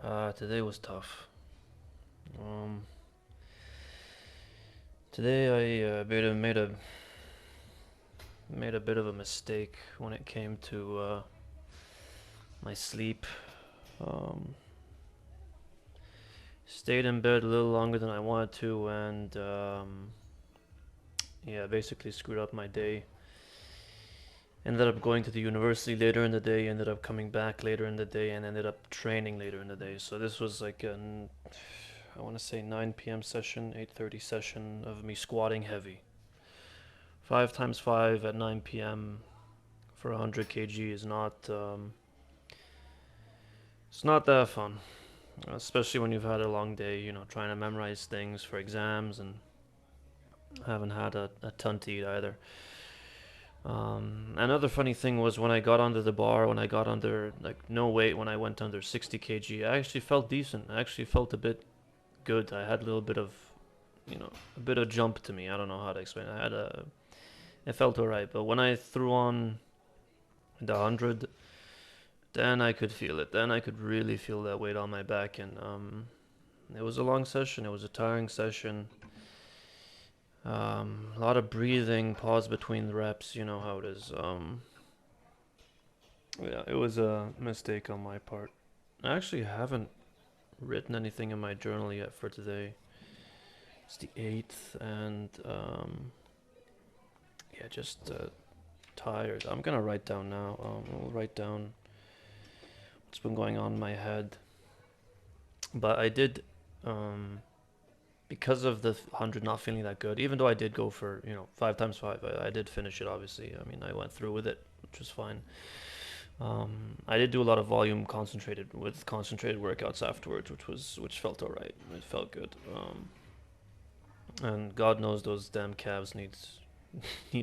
Today was tough. Um, Today I made a bit of a mistake when it came to my sleep. Um, Stayed in bed a little longer than I wanted to, and yeah, basically screwed up my day. Ended up going to the university later in the day. Ended up coming back later in the day, and ended up training later in the day. So this was like I want to say 9 p.m. session, 8:30 session of me squatting heavy. 5 times 5 at 9 p.m. for 100 kg is not. It's not that fun, especially when you've had a long day. Trying to memorize things for exams and haven't had a ton to eat either. Another funny thing was when I got under the bar, when I got under like no weight, when I went under 60 kg, I actually felt decent. I actually felt a bit good. I had a little bit of, a bit of jump to me. I don't know how to explain. It felt alright. But when I threw on the 100, then I could feel it. Then I could really feel that weight on my back, and it was a long session. It was a tiring session. A lot of breathing, pause between the reps. You know how it is. Yeah, it was a mistake on my part. I actually haven't written anything in my journal yet for today. It's the 8th, and yeah, just tired. I'm gonna write down now. I'll write down what's been going on in my head. But I did, um, because of the 100 not feeling that good, even though I did go for, 5 times 5, I did finish it, obviously. I mean, I went through with it, which was fine. I did do a lot of volume concentrated workouts afterwards, which felt alright. It felt good. And God knows those damn calves need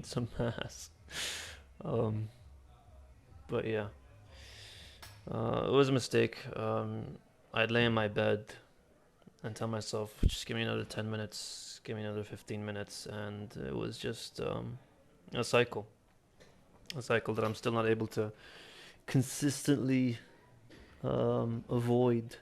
some mass. Um, but yeah, it was a mistake. I'd lay in my bed and tell myself, just give me another 10 minutes, give me another 15 minutes, and it was just a cycle, a cycle that I'm still not able to consistently avoid,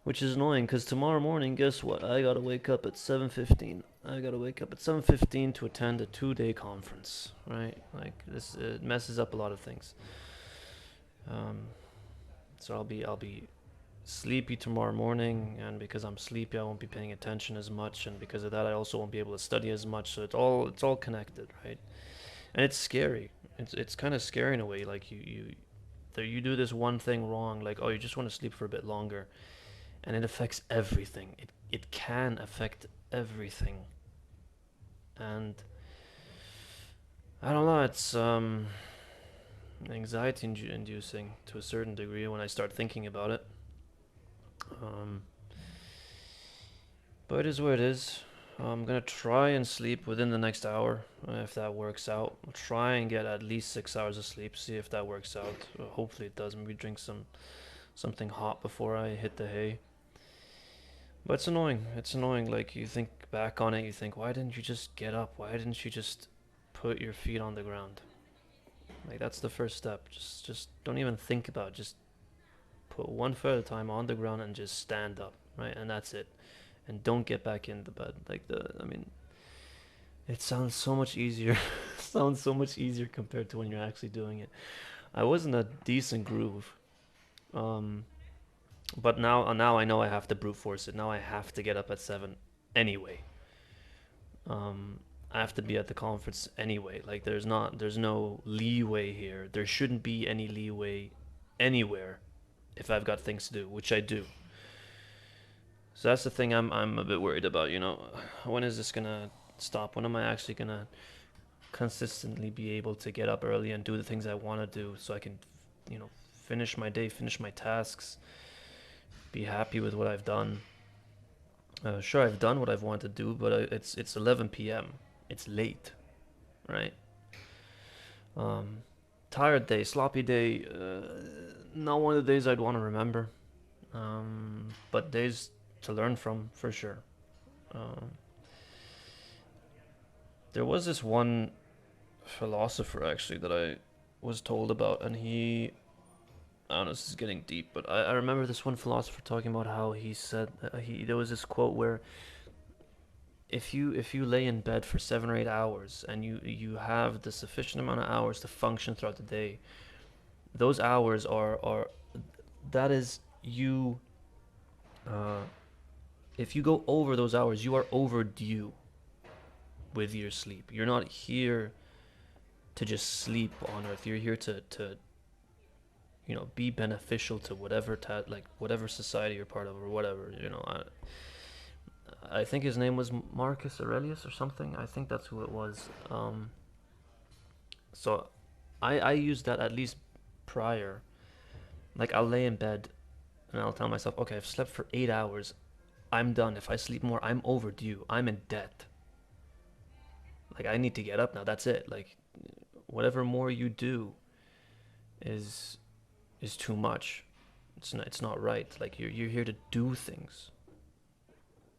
which is annoying. Because tomorrow morning, guess what? I gotta wake up at 7:15. I gotta wake up at 7:15 to attend a 2-day conference. Right? Like this, it messes up a lot of things. Um, so I'll be sleepy tomorrow morning, and because I'm sleepy I won't be paying attention as much, and because of that I also won't be able to study as much, so it's all connected, right? And it's scary. It's kind of scary in a way, like you do this one thing wrong, like, oh, you just want to sleep for a bit longer, and it affects everything. It can affect everything. And I don't know, it's anxiety inducing to a certain degree when I start thinking about it. um But it is what it is. I'm gonna try and sleep within the next hour, if that works out. I'll try and get at least 6 hours of sleep. See if that works out. Hopefully it does. Maybe drink something hot before I hit the hay. But it's annoying. It's annoying. Like you think back on it, you think, why didn't you just get up? Why didn't you just put your feet on the ground? Like that's the first step. Just don't even think about it. Just put one foot at a time on the ground and just stand up, right? And that's it. And don't get back in the bed. I mean, it sounds so much easier. Sounds so much easier compared to when you're actually doing it. I was in a decent groove, um, but now I know I have to brute force it. Now I have to get up at 7 anyway. Um, I have to be at the conference anyway. Like there's no leeway here. There shouldn't be any leeway anywhere if I've got things to do, which I do. So that's the thing I'm a bit worried about. When is this gonna stop? When am I actually gonna consistently be able to get up early and do the things I want to do, so I can, finish my day, finish my tasks, be happy with what I've done. Sure, I've done what I've wanted to do, but it's 11 p.m. It's late, right? Um, Tired day, sloppy day. Not one of the days I'd want to remember, but days to learn from for sure. Um, there was this one philosopher actually that I was told about, and I don't know, this is getting deep, but I remember this one philosopher talking about how he said there was this quote where if you lay in bed for 7 or 8 hours and you have the sufficient amount of hours to function throughout the day, those hours are that is you. Uh, if you go over those hours, you are overdue with your sleep. You're not here to just sleep on Earth. You're here to be beneficial to whatever like whatever society you're part of or whatever. I think his name was Marcus Aurelius or something. I think that's who it was. So I use that at least prior. Like I'll lay in bed and I'll tell myself, okay, I've slept for 8 hours. I'm done. If I sleep more, I'm overdue. I'm in debt. Like I need to get up now. That's it. Like whatever more you do is too much. It's not right. Like you're here to do things.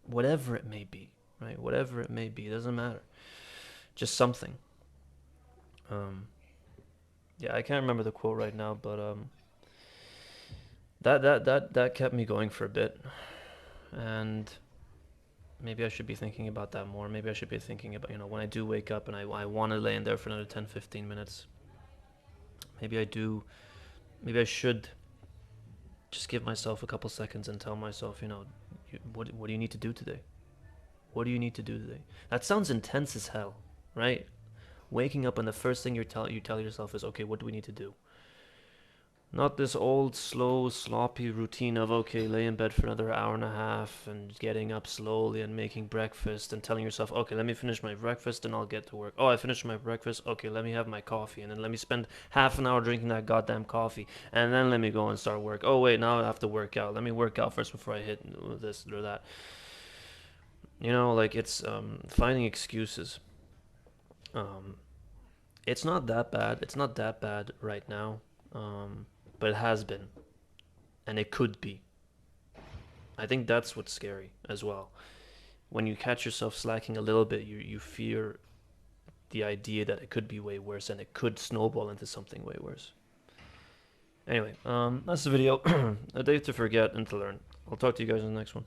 Whatever it may be, right? Whatever it may be, it doesn't matter. Just something. Yeah, I can't remember the quote right now, but that kept me going for a bit, and maybe I should be thinking about that more. Maybe I should be thinking about, when I do wake up and I want to lay in there for another 10, 15 minutes. Maybe I do. Maybe I should just give myself a couple seconds and tell myself, what do you need to do today? What do you need to do today? That sounds intense as hell, right? Waking up and the first thing you tell yourself is, okay, what do we need to do? Not this old, slow, sloppy routine of, okay, lay in bed for another hour and a half and getting up slowly and making breakfast and telling yourself, okay, let me finish my breakfast and I'll get to work. Oh, I finished my breakfast. Okay, let me have my coffee and then let me spend half an hour drinking that goddamn coffee and then let me go and start work. Oh, wait, now I have to work out. Let me work out first before I hit this or that. Like it's finding excuses. It's not that bad. It's not that bad right now. But it has been, and it could be. I think that's what's scary as well. When you catch yourself slacking a little bit, you fear the idea that it could be way worse and it could snowball into something way worse. Anyway, that's the video. A day to forget and to learn. I'll talk to you guys in the next one.